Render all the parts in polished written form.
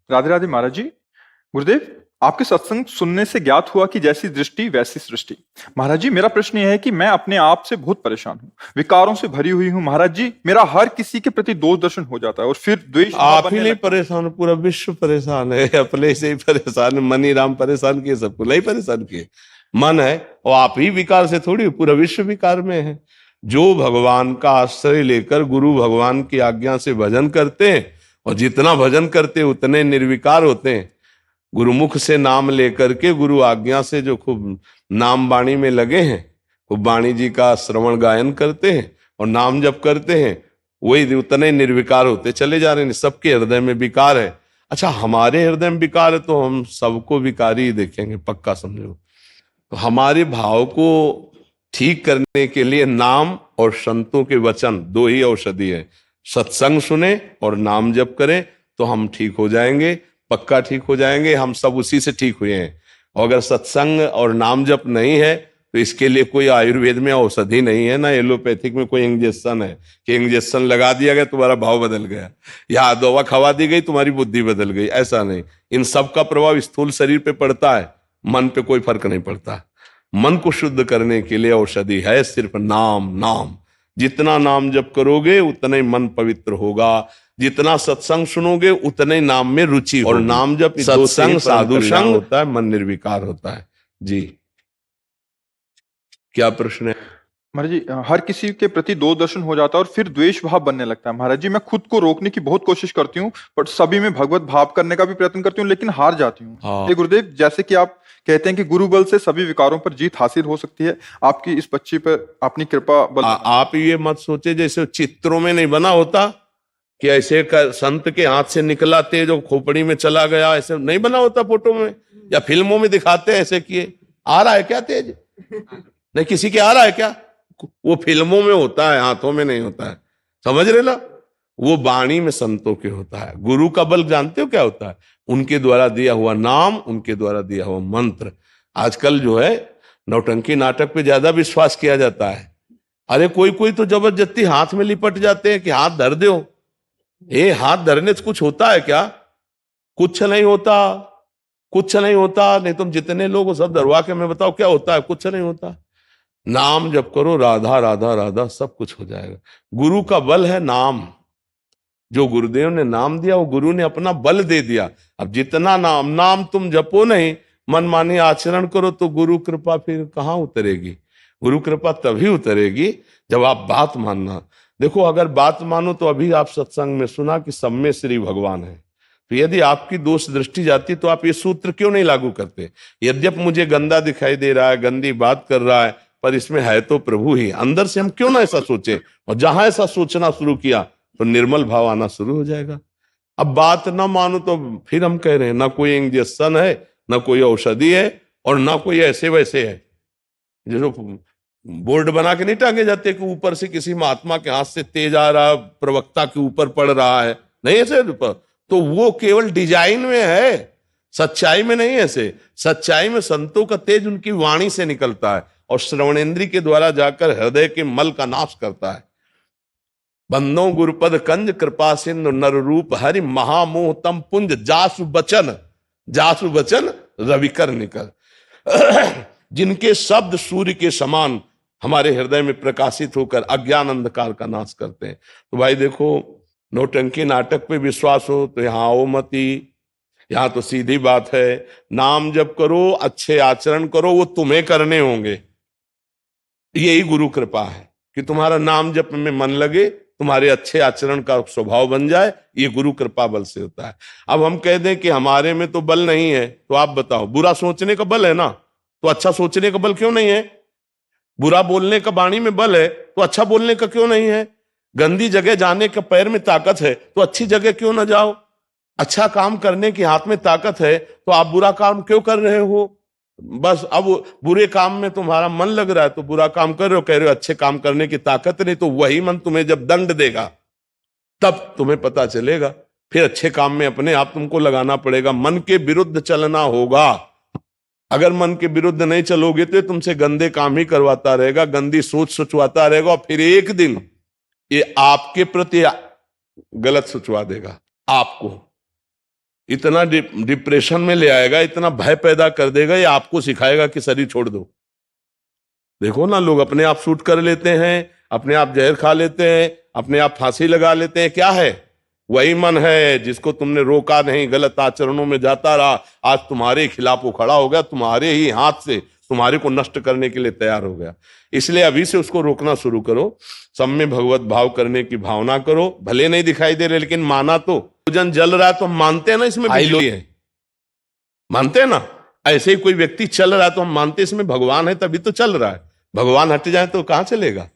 राधे राधे महाराज जी। गुरुदेव, आपके सत्संग सुनने से ज्ञात हुआ कि जैसी दृष्टि वैसी सृष्टि। महाराज जी, मेरा प्रश्न यह है कि मैं अपने आप से बहुत परेशान हूँ, विकारों से भरी हुई हूँ। महाराज जी, मेरा हर किसी के प्रति दोष दर्शन हो जाता है और फिर द्वेष भाव आप ही बनने नहीं लगता है। परेशान, पूरा विश्व परेशान है। अपने से ही परेशान है। मनी राम परेशान किए, सबको नहीं परेशान किए, मन है। और आप ही विकार से थोड़ी, पूरा विश्व विकार में है। जो भगवान का आश्रय लेकर गुरु भगवान की आज्ञा से भजन करते हैं, और जितना भजन करते हैं उतने निर्विकार होते हैं। गुरुमुख से नाम लेकर के, गुरु आज्ञा से जो खूब नाम वाणी में लगे हैं, खूब वाणी जी का श्रवण गायन करते हैं और नाम जप करते हैं, वही उतने निर्विकार होते चले जा रहे हैं। सबके हृदय में विकार है। अच्छा, हमारे हृदय में विकार है तो हम सबको विकारी ही देखेंगे, पक्का समझो। तो हमारे भाव को ठीक करने के लिए नाम और संतों के वचन दो ही औषधि है। सत्संग सुने और नाम जप करें तो हम ठीक हो जाएंगे, पक्का ठीक हो जाएंगे। हम सब उसी से ठीक हुए हैं। और अगर सत्संग और नाम जप नहीं है तो इसके लिए कोई आयुर्वेद में औषधि नहीं है, ना एलोपैथिक में कोई इंजेक्शन है कि इंजेक्शन लगा दिया गया तुम्हारा भाव बदल गया, या दवा खवा दी गई तुम्हारी बुद्धि बदल गई। ऐसा नहीं। इन सब का प्रभाव स्थूल शरीर पे पड़ता है, मन पे कोई फर्क नहीं पड़ता। मन को शुद्ध करने के लिए औषधि है सिर्फ नाम। नाम जितना नाम जप करोगे उतना ही मन पवित्र होगा, जितना सत्संग सुनोगे उतने ही नाम में रुचि होगी। और नाम जप सत्संग साधु संग होता है, मन निर्विकार होता है। जी, क्या प्रश्न है? महाराज जी, हर किसी के प्रति दोष दर्शन हो जाता है और फिर द्वेष भाव बनने लगता है। महाराज जी, मैं खुद को रोकने की बहुत कोशिश करती हूँ, पर सभी में भगवत भाव करने का भी प्रयत्न करती हूँ, लेकिन हार जाती हूँ। हाँ। हे गुरुदेव, जैसे कि आप कहते हैं कि गुरु बल से सभी विकारों पर जीत हासिल हो सकती है, आपकी इस बच्ची पर अपनी कृपा बल। आप ये मत सोचे जैसे चित्रों में नहीं बना होता कि ऐसे संत के हाथ से निकला तेज और खोपड़ी में चला गया, ऐसे नहीं बना होता फोटो में या फिल्मों में दिखाते हैं ऐसे किए। आ रहा है क्या तेज? नहीं, किसी के आ रहा है क्या? वो फिल्मों में होता है, हाथों में नहीं होता है। समझ रहे ना? वो वाणी में संतों के होता है। गुरु का बल जानते हो क्या होता है? उनके द्वारा दिया हुआ नाम, उनके द्वारा दिया हुआ मंत्र। आजकल जो है नौटंकी नाटक पे ज्यादा विश्वास किया जाता है। अरे कोई कोई तो जबरदस्ती हाथ में लिपट जाते हैं कि हाथ धर दो। ये हाथ धरने से कुछ होता है क्या? कुछ नहीं होता, कुछ नहीं होता। नहीं तुम जितने लोग सब धरवा के मैं बताओ क्या होता है? कुछ नहीं होता। नाम जप करो, राधा राधा राधा, सब कुछ हो जाएगा। गुरु का बल है नाम। जो गुरुदेव ने नाम दिया वो गुरु ने अपना बल दे दिया। अब जितना नाम नाम तुम जपो नहीं, मनमानी आचरण करो तो गुरु कृपा फिर कहाँ उतरेगी? गुरु कृपा तभी उतरेगी जब आप बात मानना। देखो, अगर बात मानो तो अभी आप सत्संग में सुना कि सब में श्री भगवान है। तो यदि आपकी दोष दृष्टि जाती तो आप ये सूत्र क्यों नहीं लागू करते? यद्यप मुझे गंदा दिखाई दे रहा है, गंदी बात कर रहा है, पर इसमें है तो प्रभु ही। अंदर से हम क्यों ना ऐसा सोचे? और जहां ऐसा सोचना शुरू किया तो निर्मल भाव आना शुरू हो जाएगा। अब बात ना मानो तो फिर हम कह रहे हैं ना कोई इंजेक्शन है, ना कोई औषधि है, और ना कोई ऐसे वैसे है। जो बोर्ड बना के नहीं टांगे जाते कि ऊपर से किसी महात्मा के हाथ से तेज आ रहा, प्रवक्ता के ऊपर पड़ रहा है, नहीं ऐसे तो वो केवल डिजाइन में है, सच्चाई में नहीं। ऐसे सच्चाई में संतों का तेज उनकी वाणी से निकलता है और श्रवणेन्द्री के द्वारा जाकर हृदय के मल का नाश करता है। बंदो गुरुपद कंज कृपा सिंधु नर रूप हरि महामोह तम पुंज जासु बचन, जासु बचन रविकर निकल। जिनके शब्द सूर्य के समान हमारे हृदय में प्रकाशित होकर अज्ञान अंधकार का नाश करते हैं। तो भाई देखो, नौटंकी नाटक पे विश्वास हो तो यहाँ आओ मती। यहाँ तो सीधी बात है, नाम जप करो, अच्छे आचरण करो, वो तुम्हें करने होंगे। यही गुरु कृपा है कि तुम्हारा नाम जप में मन लगे, तुम्हारे अच्छे आचरण का स्वभाव बन जाए। ये गुरु कृपा बल से होता है। अब हम कह दें कि हमारे में तो बल नहीं है, तो आप बताओ, बुरा सोचने का बल है ना, तो अच्छा सोचने का बल क्यों नहीं है? बुरा बोलने का वाणी में बल है, तो अच्छा बोलने का क्यों नहीं है? गंदी जगह जाने का पैर में ताकत है, तो अच्छी जगह क्यों ना जाओ? अच्छा काम करने की हाथ में ताकत है, तो आप बुरा काम क्यों कर रहे हो? बस अब बुरे काम में तुम्हारा मन लग रहा है तो बुरा काम कर रहे हो, कह रहे हो अच्छे काम करने की ताकत नहीं। तो वही मन तुम्हें जब दंड देगा तब तुम्हें पता चलेगा। फिर अच्छे काम में अपने आप तुमको लगाना पड़ेगा। मन के विरुद्ध चलना होगा। अगर मन के विरुद्ध नहीं चलोगे तो तुमसे गंदे काम ही करवाता रहेगा, गंदी सोच सोचवाता रहेगा, और फिर एक दिन ये आपके प्रति गलत सोचवा देगा आपको। इतना डिप्रेशन में ले आएगा, इतना भय पैदा कर देगा, ये आपको सिखाएगा कि शरीर छोड़ दो। देखो ना, लोग अपने आप शूट कर लेते हैं, अपने आप जहर खा लेते हैं, अपने आप फांसी लगा लेते हैं। क्या है? वही मन है जिसको तुमने रोका नहीं, गलत आचरणों में जाता रहा, आज तुम्हारे खिलाफ वो खड़ा हो गया, तुम्हारे ही हाथ से तुम्हारे को नष्ट करने के लिए तैयार हो गया। इसलिए अभी से उसको रोकना शुरू करो, सब में भगवत भाव करने की भावना करो। भले नहीं दिखाई दे रहे, लेकिन माना तो भोजन जल रहा है तो हम मानते हैं ना इसमें बिजली है, मानते हैं ना। ऐसे ही कोई व्यक्ति चल रहा है तो हम मानते हैं इसमें भगवान है, तभी तो चल रहा है। भगवान हट जाए तो कहां चलेगा?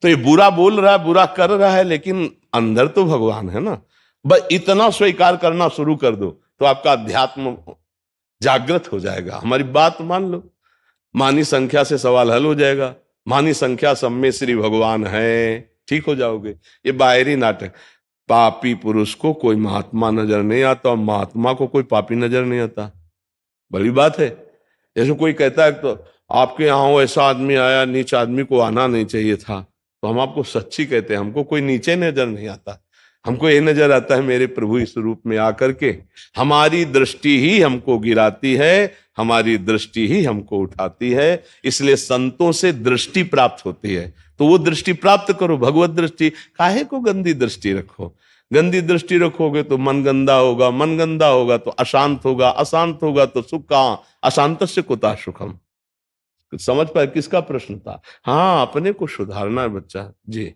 तो ये बुरा बोल रहा है, बुरा कर रहा है, लेकिन अंदर तो भगवान है ना। बस इतना स्वीकार करना शुरू कर दो तो आपका अध्यात्म जागृत हो जाएगा। हमारी बात मान लो, मानी संख्या से सवाल हल हो जाएगा। मानी संख्या सब में श्री भगवान है, ठीक हो जाओगे। ये बाहरी नाटक, पापी पुरुष को कोई महात्मा नजर नहीं आता और महात्मा को कोई पापी नजर नहीं आता, बड़ी बात है। जैसे कोई कहता है तो आपके यहाँ ऐसा आदमी आया, नीच आदमी को आना नहीं चाहिए था, तो हम आपको सच्ची कहते हैं, हमको कोई नीचे नजर नहीं आता। हमको ये नजर आता है मेरे प्रभु इस रूप में आकर के हमारी दृष्टि ही हमको गिराती है, हमारी दृष्टि ही हमको उठाती है। इसलिए संतों से दृष्टि प्राप्त होती है, तो वो दृष्टि प्राप्त करो, भगवत दृष्टि। काहे को गंदी दृष्टि रखो? गंदी दृष्टि रखोगे तो मन गंदा होगा, मन गंदा होगा तो अशांत होगा, अशांत होगा तो सुख कहां? अशांतस्य कुतः सुखम। समझ पाए किसका प्रश्न था? हाँ, अपने को सुधारना है बच्चा जी।